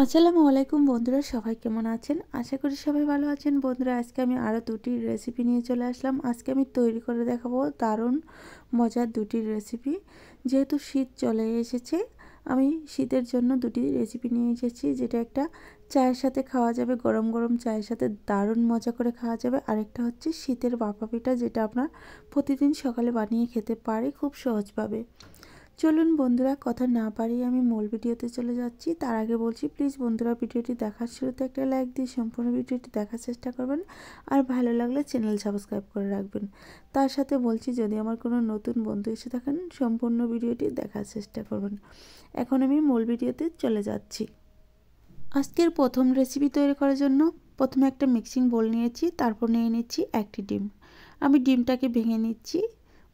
আসসালামু আলাইকুম বন্ধুরা, সবাই কেমন আছেন? আশা করি সবাই ভালো আছেন। বন্ধুরা, আজকে আমি আরও দুটি রেসিপি নিয়ে চলে আসলাম। আজকে আমি তৈরি করে দেখাবো দারুণ মজার দুটি রেসিপি। যেহেতু শীত চলে এসেছে, আমি শীতের জন্য দুটি রেসিপি নিয়ে এসেছি, যেটা একটা চায়ের সাথে খাওয়া যাবে, গরম গরম চায়ের সাথে দারুণ মজা করে খাওয়া যাবে। আরেকটা হচ্ছে শীতের ভাপা পিঠা, যেটা আপনার প্রতিদিন সকালে বানিয়ে খেতে পারে খুব সহজভাবে। চলুন বন্ধুরা, কথা না বাড়িয়ে আমি মূল ভিডিওতে চলে যাচ্ছি। তার আগে বলছি, প্লিজ বন্ধুরা, ভিডিওটি দেখার শুরুতে একটা লাইক দিয়ে সম্পূর্ণ ভিডিওটি দেখার চেষ্টা করবেন, আর ভালো লাগলে চ্যানেল সাবস্ক্রাইব করে রাখবেন। তার সাথে বলছি, যদি আমার কোনো নতুন বন্ধু এসে থাকেন, সম্পূর্ণ ভিডিওটি দেখার চেষ্টা করবেন। এখন আমি মূল ভিডিওতে চলে যাচ্ছি। আজকের প্রথম রেসিপি তৈরি করার জন্য প্রথমে একটা মিক্সিং বোল নিয়েছি, তারপর নিয়ে নিচ্ছি একটি ডিম। আমি ডিমটাকে ভেঙে নিচ্ছি।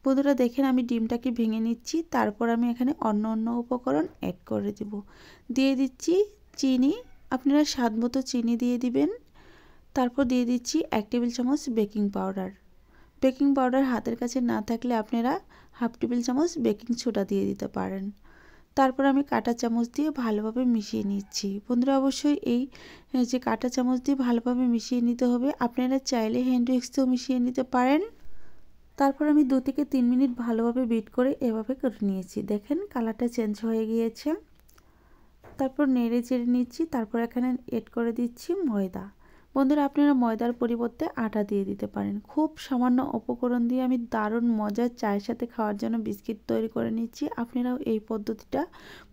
বন্ধুরা দেখেন, আমি ডিমটাকে ভেঙে নিচ্ছি। তারপর আমি এখানে অন্য উপকরণ অ্যাড করে দেব। দিয়ে দিচ্ছি চিনি, আপনারা স্বাদ মতো চিনি দিয়ে দিবেন। তারপর দিয়ে দিচ্ছি 1 টেবিল চামচ বেকিং পাউডার। বেকিং পাউডার হাতের কাছে না থাকলে আপনারা হাফ টেবিল চামচ বেকিং সোডা দিয়ে দিতে পারেন। তারপর আমি কাঁটা চামচ দিয়ে ভালোভাবে মিশিয়ে নিচ্ছি। বন্ধুরা, অবশ্যই এই যে কাঁটা চামচ দিয়ে ভালোভাবে মিশিয়ে নিতে হবে। আপনারা চাইলে হ্যান্ড উইক্সেও মিশিয়ে নিতে পারেন। তারপর আমি 2 থেকে 3 মিনিট ভালোভাবে বিট করে এভাবে করে নিয়েছি। দেখেন কালারটা চেঞ্জ হয়ে গিয়েছে। তারপর নেড়ে চেড়ে নিচ্ছি। তারপর এখানে এড করে দিচ্ছি ময়দা। বন্ধুরা, আপনারা ময়দার পরিবর্তে আটা দিয়ে দিতে পারেন। খুব সামান্য উপকরণ দিয়ে আমি দারুণ মজার চায়ের সাথে খাওয়ার জন্য বিস্কিট তৈরি করে নিচ্ছি। আপনারাও এই পদ্ধতিটা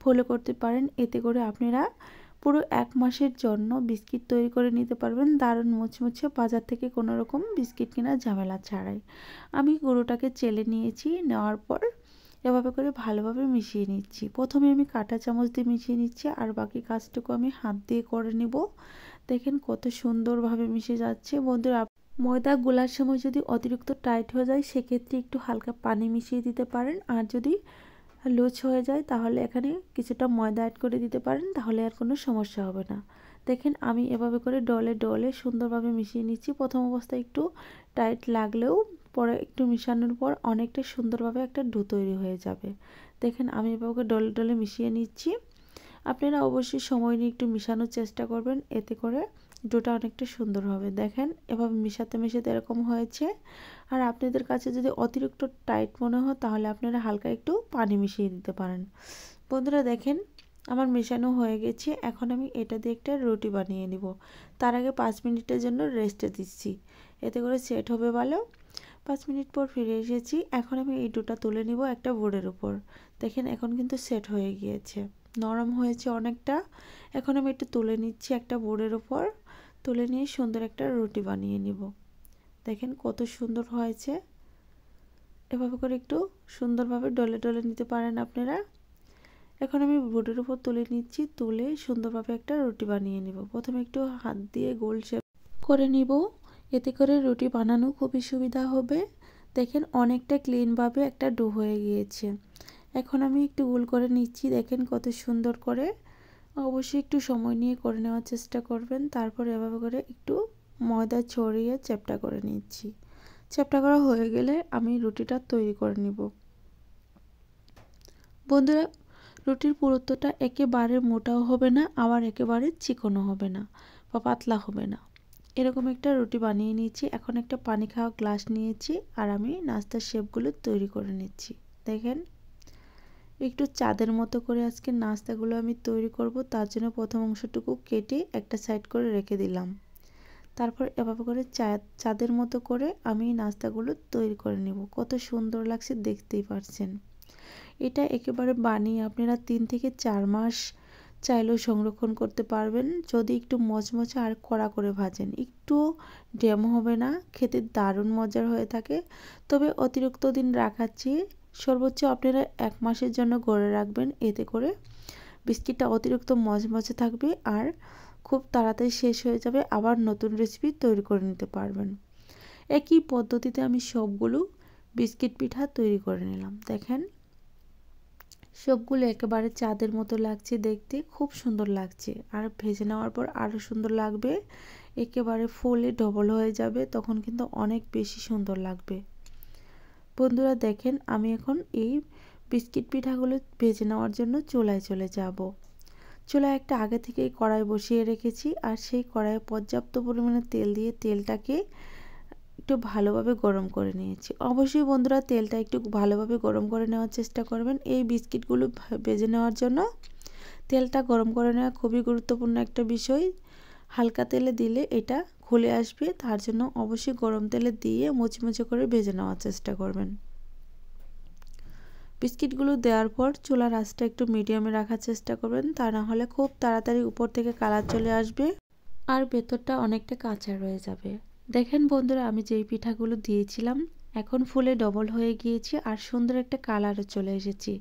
ফলো করতে পারেন। এতে করে আপনারা পুরো 1 মাসের জন্য বিস্কিট তৈরি করে নিতে পারবেন দারুণ মুচমুচে, বাজার থেকে কোনো রকম বিস্কিট কেনার ঝামেলা ছাড়াই। আমি গুঁড়োটাকে চেলে নিয়েছি। নেওয়ার পর এভাবে করে ভালোভাবে মিশিয়ে নিচ্ছি। প্রথমে আমি কাঁটা চামচ দিয়ে মিশিয়ে নিচ্ছি, আর বাকি কাজটুকু আমি হাত দিয়ে করে নিব। দেখেন কত সুন্দরভাবে মিশে যাচ্ছে। বন্ধুরা, ময়দা গোলার সময় যদি অতিরিক্ত টাইট হয়ে যায়, সেক্ষেত্রে একটু হালকা পানি মিশিয়ে দিতে পারেন। আর যদি লুজ হয়ে যায়, তাহলে এখানে কিছুটা ময়দা অ্যাড করে দিতে পারেন, তাহলে আর কোনো সমস্যা হবে না। দেখেন আমি এভাবে করে ডলে সুন্দরভাবে মিশিয়ে নিচ্ছি। প্রথম অবস্থায় একটু টাইট লাগলেও পরে একটু মিশানোর পর অনেকটা সুন্দরভাবে একটা ডো তৈরি হয়ে যাবে। দেখেন আমি এভাবে ডলে মিশিয়ে নিচ্ছি। আপনারা অবশ্যই সময় নিয়ে একটু মিশানোর চেষ্টা করবেন, এতে করে ডোটা অনেকটা সুন্দর হবে। দেখেন এভাবে মিশাতে এরকম হয়েছে। আর আপনাদের কাছে যদি অতিরিক্ত টাইট মনে হয়, তাহলে আপনারা হালকা একটু পানি মিশিয়ে দিতে পারেন। বন্ধুরা দেখেন আমার মেশানো হয়ে গেছে। এখন আমি এটা দিয়ে একটা রুটি বানিয়ে নিব। তার আগে 5 মিনিটের জন্য রেস্টে দিচ্ছি, এতে করে সেট হবে ভালো। 5 মিনিট পর ফিরে এসেছি। এখন আমি এই ডোটা তুলে নিব একটা বোর্ডের উপর। দেখেন এখন কিন্তু সেট হয়ে গিয়েছে, নরম হয়েছে অনেকটা। এখন আমি একটু তুলে নিচ্ছি একটা বোর্ডের উপর। তুলে নিয়ে সুন্দর একটা রুটি বানিয়ে নিব। দেখেন কত সুন্দর হয়েছে। এভাবে করে একটু সুন্দরভাবে ডলে নিতে পারেন আপনারা। এখন আমি বোর্ডের উপর তুলে নিচ্ছি। তুলে সুন্দরভাবে একটা রুটি বানিয়ে নিব। প্রথমে একটু হাত দিয়ে গোল শেপ করে নিব, এতে করে রুটি বানানো খুবই সুবিধা হবে। দেখেন অনেকটা ক্লিনভাবে একটা ডো হয়ে গিয়েছে। এখন আমি একটু গোল করে নিচ্ছি। দেখেন কত সুন্দর করে। অবশ্যই একটু সময় নিয়ে করে নেওয়ার চেষ্টা করবেন। তারপর এভাবে করে একটু ময়দা ছড়িয়ে চ্যাপ্টা করে নিচ্ছি। চ্যাপ্টা করা হয়ে গেলে আমি রুটিটা তৈরি করে নিব। বন্ধুরা, রুটির পুরুত্বটা একেবারে মোটাও হবে না, আবার একেবারে চিকনও হবে না বা পাতলা হবে না। এরকম একটা রুটি বানিয়ে নিয়েছি। এখন একটা পানি খাওয়া গ্লাস নিয়েছি, আর আমি নাস্তার শেপগুলো তৈরি করে নিচ্ছি। দেখেন একটু চাঁদের মতো করে আজকে নাস্তাগুলো আমি তৈরি করব। তার জন্য প্রথম অংশটুকু কেটে একটা সাইড করে রেখে দিলাম। তারপর এভাবে করে চাঁদের মতো করে আমি নাস্তাগুলো তৈরি করে নেব। কত সুন্দর লাগছে দেখতেই পারছেন। এটা একেবারে বানিয়ে আপনারা 3 থেকে 4 মাস চাইলেও সংরক্ষণ করতে পারবেন, যদি একটু মচমচে আর কড়া করে ভাজেন। একটু ড্যাম হবে না, খেতে দারুণ মজার হয়ে থাকে। তবে অতিরিক্ত দিন রাখার চেয়ে সর্বোচ্চ আপনারা 1 মাসের জন্য গড়ে রাখবেন, এতে করে বিস্কিটটা অতিরিক্ত মচমচে থাকবে আর খুব তাড়াতাড়ি শেষ হয়ে যাবে। আবার নতুন রেসিপি তৈরি করে নিতে পারবেন। একই পদ্ধতিতে আমি সবগুলো বিস্কিট পিঠা তৈরি করে নিলাম। দেখেন সবগুলো একেবারে চাঁদের মতো লাগছে দেখতে, খুব সুন্দর লাগছে। আর ভেজে নেওয়ার পর আরও সুন্দর লাগবে, একেবারে ফুলে ডবল হয়ে যাবে, তখন কিন্তু অনেক বেশি সুন্দর লাগবে। বন্ধুরা দেখেন আমি এখন এই বিস্কিট পিঠাগুলো ভেজে নেওয়ার জন্য চুলায় চলে যাব। চুলায় একটা আগে থেকেই কড়াই বসিয়ে রেখেছি, আর সেই কড়াইয়ে পর্যাপ্ত পরিমাণে তেল দিয়ে তেলটাকে একটু ভালোভাবে গরম করে নিয়েছি। অবশ্যই বন্ধুরা তেলটা একটু ভালোভাবে গরম করে নেওয়ার চেষ্টা করবেন। এই বিস্কিটগুলো ভেজে নেওয়ার জন্য তেলটা গরম করে নেওয়া খুবই গুরুত্বপূর্ণ একটা বিষয়। হালকা তেলে দিলে এটা খুলে আসবে, তার জন্য অবশ্যই গরম তেলে দিয়ে মুচমুচে করে ভেজে নেওয়ার চেষ্টা করবেন। বিস্কিটগুলো দেওয়ার পর চুলার আঁচটা একটু মিডিয়ামে রাখার চেষ্টা করবেন, তা না হলে খুব তাড়াতাড়ি উপর থেকে কালার চলে আসবে আর ভেতরটা অনেকটা কাঁচা রয়ে যাবে। দেখেন বন্ধুরা, আমি যেই পিঠাগুলো দিয়েছিলাম এখন ফুলে ডবল হয়ে গিয়েছে আর সুন্দর একটা কালারও চলে এসেছে।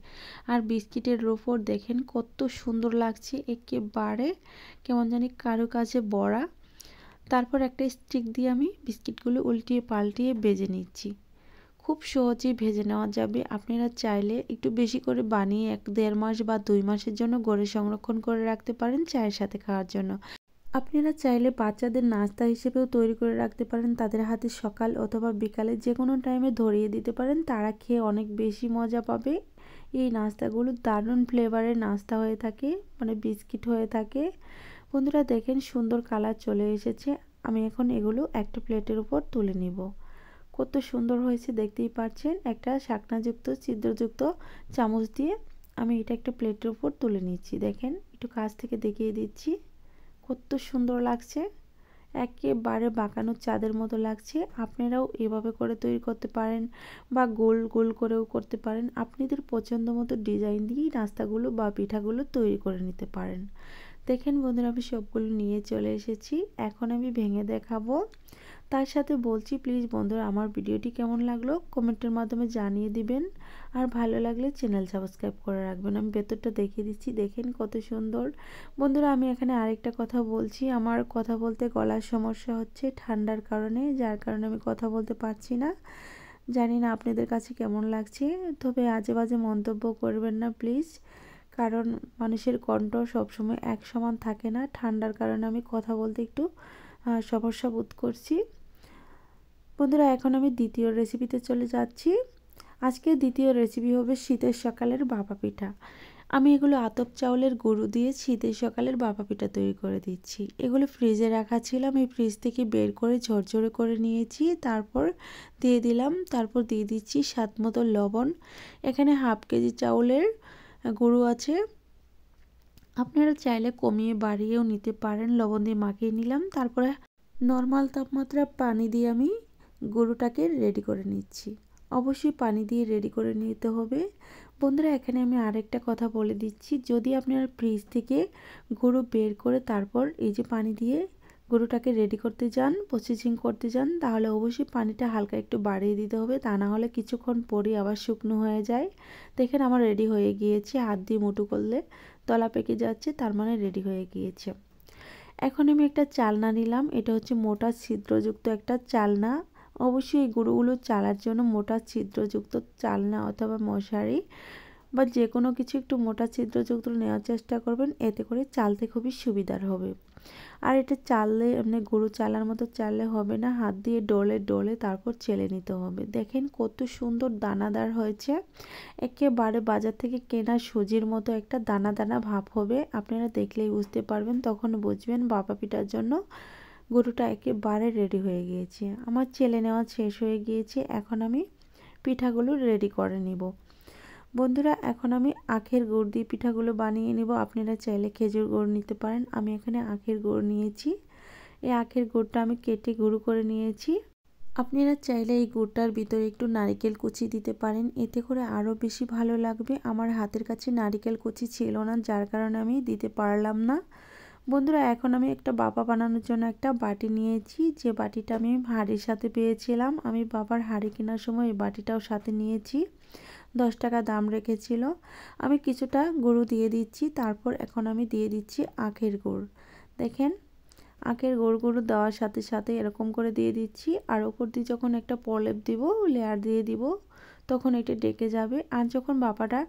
আর বিস্কিটের উপর দেখেন কত সুন্দর লাগছে, একেবারে কেমন জানি কারুকাজে বড়া। তারপর একটা স্টিক দিয়ে আমি বিস্কিটগুলো উল্টিয়ে পাল্টিয়ে ভেজে নিচ্ছি। খুব সহজেই ভেজে নেওয়া যাবে। আপনারা চাইলে একটু বেশি করে বানিয়ে 1-1.5 মাস বা 2 মাসের জন্য ঘরে সংরক্ষণ করে রাখতে পারেন চায়ের সাথে খাওয়ার জন্য। আপনারা চাইলে বাচ্চাদের নাস্তা হিসেবেও তৈরি করে রাখতে পারেন, তাদের হাতে সকাল অথবা বিকালে যে কোনো টাইমে ধরিয়ে দিতে পারেন, তারা খেয়ে অনেক বেশি মজা পাবে। এই নাস্তাগুলো দারুণ ফ্লেভারের নাস্তা হয়ে থাকে, মানে বিস্কিট হয়ে থাকে। বন্ধুরা দেখেন সুন্দর কালার চলে এসেছে। আমি এখন এগুলো একটা প্লেটের উপর তুলে নিব। কত সুন্দর হয়েছে দেখতেই পাচ্ছেন। একটা শাকনাযুক্ত ছিদ্রযুক্ত চামচ দিয়ে আমি এটা একটা প্লেটের উপর তুলে নিচ্ছি। দেখেন একটু কাছ থেকে দেখিয়ে দিচ্ছি, কত সুন্দর লাগছে, একেবারে বাঁকানো চাঁদের মতো লাগছে। আপনারাও এভাবে করে তৈরি করতে পারেন বা গোল গোল করেও করতে পারেন। আপনাদের পছন্দ মতো ডিজাইন দিয়েই নাস্তাগুলো বা পিঠাগুলো তৈরি করে নিতে পারেন। দেখেন বন্ধুরা, আমি সবগুলো নিয়ে চলে এসেছি, এখন আমি ভেঙে দেখাবো। তার সাথে বলছি প্লিজ বন্ধুরা, আমার ভিডিওটি কেমন লাগলো কমেন্টের মাধ্যমে জানিয়ে দিবেন, আর ভালো লাগলে চ্যানেল সাবস্ক্রাইব করে রাখবেন। আমি ভেতরটা দেখিয়ে দিচ্ছি, দেখেন কত সুন্দর। বন্ধুরা আমি এখানে আরেকটা কথা বলছি, আমার কথা বলতে গলার সমস্যা হচ্ছে ঠান্ডার কারণে, যার কারণে আমি কথা বলতে পারছি না। জানি না আপনাদের কাছে কেমন লাগছে, তবে আজে বাজে মন্তব্য করবেন না প্লিজ, কারণ মানুষের কণ্ঠ সবসময় এক সমান থাকে না। ঠান্ডার কারণে আমি কথা বলতে একটু সমস্যা বোধ করছি। বন্ধুরা এখন আমি দ্বিতীয় রেসিপিতে চলে যাচ্ছি। আজকে দ্বিতীয় রেসিপি হবে শীতের সকালের ভাপা পিঠা। আমি এগুলো আতপ চাউলের গুঁড়ো দিয়ে শীতের সকালের ভাপা পিঠা তৈরি করে দিচ্ছি। এগুলো ফ্রিজে রাখা ছিল, আমি ফ্রিজ থেকে বের করে ঝরঝরে করে নিয়েছি, তারপর দিয়ে দিলাম। তারপর দিয়ে দিচ্ছি স্বাদ মতো লবণ। এখানে 1/2 কেজি চাউলের গুঁড়ো আছে, আপনারা চাইলে কমিয়ে বাড়িয়েও নিতে পারেন। লবণ দিয়ে মাখিয়ে নিলাম, তারপরে নর্মাল তাপমাত্রা পানি দিয়ে আমি গুঁড়োটাকে রেডি করে নিচ্ছি। অবশ্যই পানি দিয়ে রেডি করে নিতে হবে। বন্ধুরা এখানে আমি আরেকটা কথা বলে দিচ্ছি, যদি আপনারা ফ্রিজ থেকে গুঁড়ো বের করে তারপর এই যে পানি দিয়ে গুঁড়োটাকে রেডি করতে যান, প্রসেসিং করতে যান, তাহলে অবশ্যই পানিটা হালকা একটু বাড়িয়ে দিতে হবে, তা না হলে কিছুক্ষণ পরে আবার শুকনো হয়ে যায়। দেখেন আমার রেডি হয়ে গিয়েছে, হাত দিয়ে মুঠো করলে তলা পেকে যাচ্ছে, তার মানে রেডি হয়ে গিয়েছে। এখন আমি একটা চালনা নিলাম, এটা হচ্ছে মোটা ছিদ্রযুক্ত একটা চালনা। অবশ্যই এই গুঁড়োগুলো চালার জন্য মোটা ছিদ্রযুক্ত চালনা অথবা মশারি বা যে কোনো কিছু একটু মোটা ছিদ্রযুক্ত নেওয়ার চেষ্টা করবেন, এতে করে চালতে খুবই সুবিধার হবে। আর এটা চাললে এমনি গুঁড়ো চালার মতো চাললে হবে না, হাত দিয়ে ডলে ডলে তারপর চেলে নিতে হবে। দেখেন কত সুন্দর দানাদার হয়েছে, একেবারে বাজার থেকে কেনা সুজির মতো একটা দানা দানা ভাব হবে। আপনারা দেখলেই বুঝতে পারবেন, তখন বুঝবেন ভাপা পিঠার জন্য গুঁড়োটা একেবারে রেডি হয়ে গিয়েছে। আমার চেলে নেওয়া শেষ হয়ে গিয়েছে, এখন আমি পিঠাগুলো রেডি করে নিব। বন্ধুরা এখন আমি আখের গুড় দিয়ে পিঠাগুলো বানিয়ে নিব। আপনারা চাইলে খেজুর গুড় নিতে পারেন, আমি এখানে আখের গুড় নিয়েছি। এই আখের গুড়টা আমি কেটে গুঁড়ো করে নিয়েছি। আপনারা চাইলে এই গুড়টার ভিতরে একটু নারকেল কুচি দিতে পারেন, এতে করে আরও বেশি ভালো লাগবে। আমার হাতের কাছে নারকেল কুচি ছিল না, যার কারণে আমি দিতে পারলাম না। বন্ধুরা এখন আমি একটা ভাপা বানানোর জন্য একটা বাটি নিয়েছি, যে বাটিটা আমি হাঁড়ির সাথে পেয়েছিলাম। আমি বাবার হাঁড়ি কেনার সময় এই বাটিটাও সাথে নিয়েছি, 10 টাকা দাম রেখেছিল। আমি কিছুটা গুঁড়ো দিয়ে দিচ্ছি, তারপর এখন আমি দিয়ে দিচ্ছি আখের গুড়। দেখেন আখের গুড়গুলো দেওয়ার সাথে সাথে এরকম করে দিয়ে দিচ্ছি, আর ওপর দিয়ে যখন একটা প্রলেপ দিব, লেয়ার দিয়ে দিব, তখন এটা ডেকে যাবে। আর যখন ভাপাটা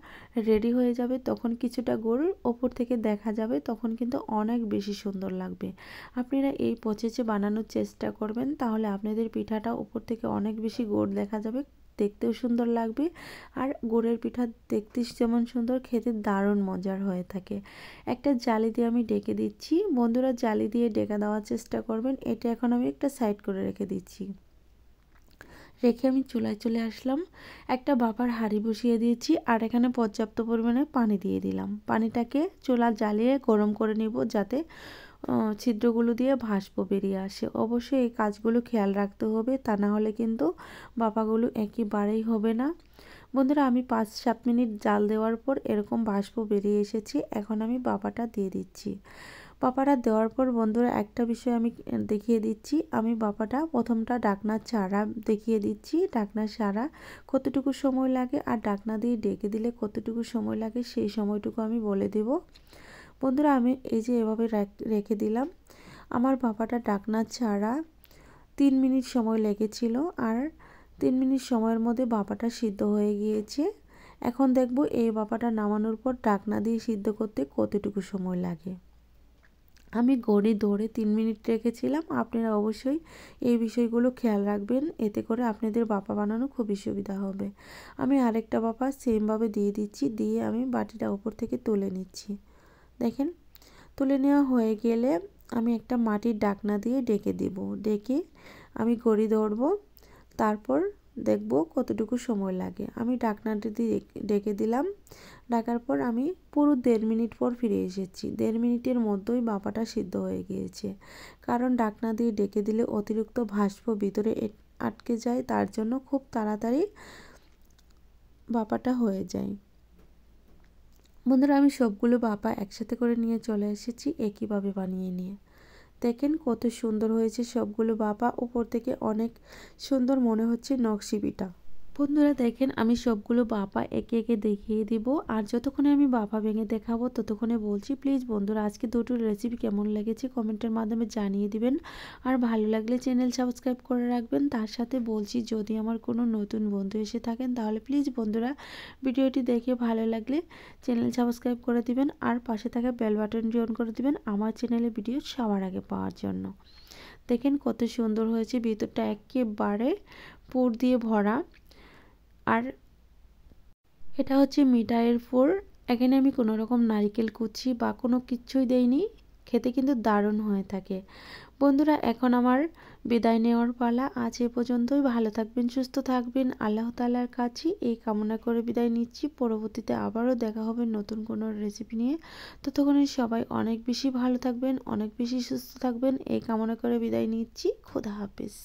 রেডি হয়ে যাবে তখন কিছুটা গুড় ওপর থেকে দেখা যাবে, তখন কিন্তু অনেক বেশি সুন্দর লাগবে। আপনারা এই প্রসেসে বানানোর চেষ্টা করবেন, তাহলে আপনাদের পিঠাটা উপর থেকে অনেক বেশি গুড় দেখা যাবে, দেখতেও সুন্দর লাগবে, আর গুড়ের পিঠা দেখতে যেমন সুন্দর, খেতে দারুণ মজার হয়ে থাকে। একটা জালি দিয়ে আমি ডেকে দিচ্ছি। বন্ধুরা, জালি দিয়ে ডেকে দেওয়ার চেষ্টা করবেন। এটা এখন আমি একটা সাইড করে রেখে দিচ্ছি। রেখে আমি চুলায় চলে আসলাম। একটা ভাপার হাঁড়ি বসিয়ে দিয়েছি, আর এখানে পর্যাপ্ত পরিমাণে পানি দিয়ে দিলাম। পানিটাকে চুলা জ্বালিয়ে গরম করে নিব, যাতে ছিদ্রগুলো দিয়ে ভাসপো বেরিয়ে আসে। অবশ্যই এই কাজগুলো খেয়াল রাখতে হবে, তা না হলে কিন্তু ভাপাগুলো একেবারেই হবে না। বন্ধুরা, আমি 5-7 মিনিট জাল দেওয়ার পর এরকম ভাসপো বেরিয়ে এসেছি। এখন আমি ভাপাটা দিয়ে দিচ্ছি। ভাপাটা দেওয়ার পর বন্ধুরা, একটা বিষয় আমি দেখিয়ে দিচ্ছি। আমি ভাপাটা প্রথমটা ঢাকনা ছাড়া দেখিয়ে দিচ্ছি। ঢাকনা ছাড়া কতটুকু সময় লাগে আর ঢাকনা দিয়ে ডেকে দিলে কতটুকু সময় লাগে, সেই সময়টুকু আমি বলে দেব। বন্ধুরা, আমি এই যে এভাবে রেখে দিলাম। আমার ভাপাটা ঢাকনা ছাড়া 3 মিনিট সময় লেগেছিল, আর 3 মিনিট সময়ের মধ্যে ভাপাটা সিদ্ধ হয়ে গিয়েছে। এখন দেখব এই ভাপাটা নামানোর পর ঢাকনা দিয়ে সিদ্ধ করতে কতটুকু সময় লাগে। আমি ঘড়ি ধরে 3 মিনিট রেখেছিলাম। আপনারা অবশ্যই এই বিষয়গুলো খেয়াল রাখবেন, এতে করে আপনাদের ভাপা বানানো খুবই সুবিধা হবে। আমি আরেকটা ভাপা সেমভাবে দিয়ে দিচ্ছি, দিয়ে আমি বাটিটা উপর থেকে তুলে নিচ্ছি। দেখেন, তুলে নেওয়া হয়ে গেলে আমি একটা মাটির ঢাকনা দিয়ে ডেকে দেব। ডেকে আমি ঘড়ি ধরব, তারপর দেখব কতটুকু সময় লাগে। আমি ঢাকনাটি দিয়ে ডেকে দিলাম। ঢাকার পর আমি পুরো 1.5 মিনিট পর ফিরে এসেছি। 1.5 মিনিটের মধ্যেই ভাপাটা সিদ্ধ হয়ে গিয়েছে। কারণ ঢাকনা দিয়ে ডেকে দিলে অতিরিক্ত ভাসপ ভিতরে আটকে যায়, তার জন্য খুব তাড়াতাড়ি ভাপাটা হয়ে যায়। বন্ধুরা, আমি সবগুলো ভাপা একসাথে করে নিয়ে চলে এসেছি একইভাবে বানিয়ে নিয়ে। দেখেন কত সুন্দর হয়েছে সবগুলো ভাপা, উপর থেকে অনেক সুন্দর মনে হচ্ছে নকশি পিঠা। বন্ধুরা দেখেন, আমি সবগুলো ভাপা একে একে দেখিয়ে দিব, আর যতক্ষণে আমি ভাপা ভেঙে দেখাবো ততক্ষণে বলছি, প্লিজ বন্ধুরা আজকে দুটোর রেসিপি কেমন লেগেছে কমেন্টের মাধ্যমে জানিয়ে দিবেন। আর ভালো লাগলে চ্যানেল সাবস্ক্রাইব করে রাখবেন। তার সাথে বলছি, যদি আমার কোনো নতুন বন্ধু এসে থাকেন তাহলে প্লিজ বন্ধুরা ভিডিওটি দেখে ভালো লাগলে চ্যানেল সাবস্ক্রাইব করে দিবেন, আর পাশে থাকা বেল বাটনটি অন করে দিবেন আমার চ্যানেলে ভিডিও সবার আগে পাওয়ার জন্য। দেখেন কত সুন্দর হয়েছে, ভিতরটা একেবারে পুর দিয়ে ভরা। আর এটা হচ্ছে মিঠাইয়ের পুর। এখানে আমি কোনো রকম নারকেল কুচি বা কোনো কিছুই দেইনি, খেতে কিন্তু দারুণ হয়ে থাকে। বন্ধুরা, এখন আমার বিদায় নেওয়ার পালা। আজ এ পর্যন্তই। ভালো থাকবেন, সুস্থ থাকবেন, আল্লাহ তাআলার কাছে এই কামনা করে বিদায় নিচ্ছি। পরবর্তীতে আবারও দেখা হবে নতুন কোনো রেসিপি নিয়ে। ততক্ষণে সবাই অনেক বেশি ভালো থাকবেন, অনেক বেশি সুস্থ থাকবেন, এই কামনা করে বিদায় নিচ্ছি। খোদা হাফেজ।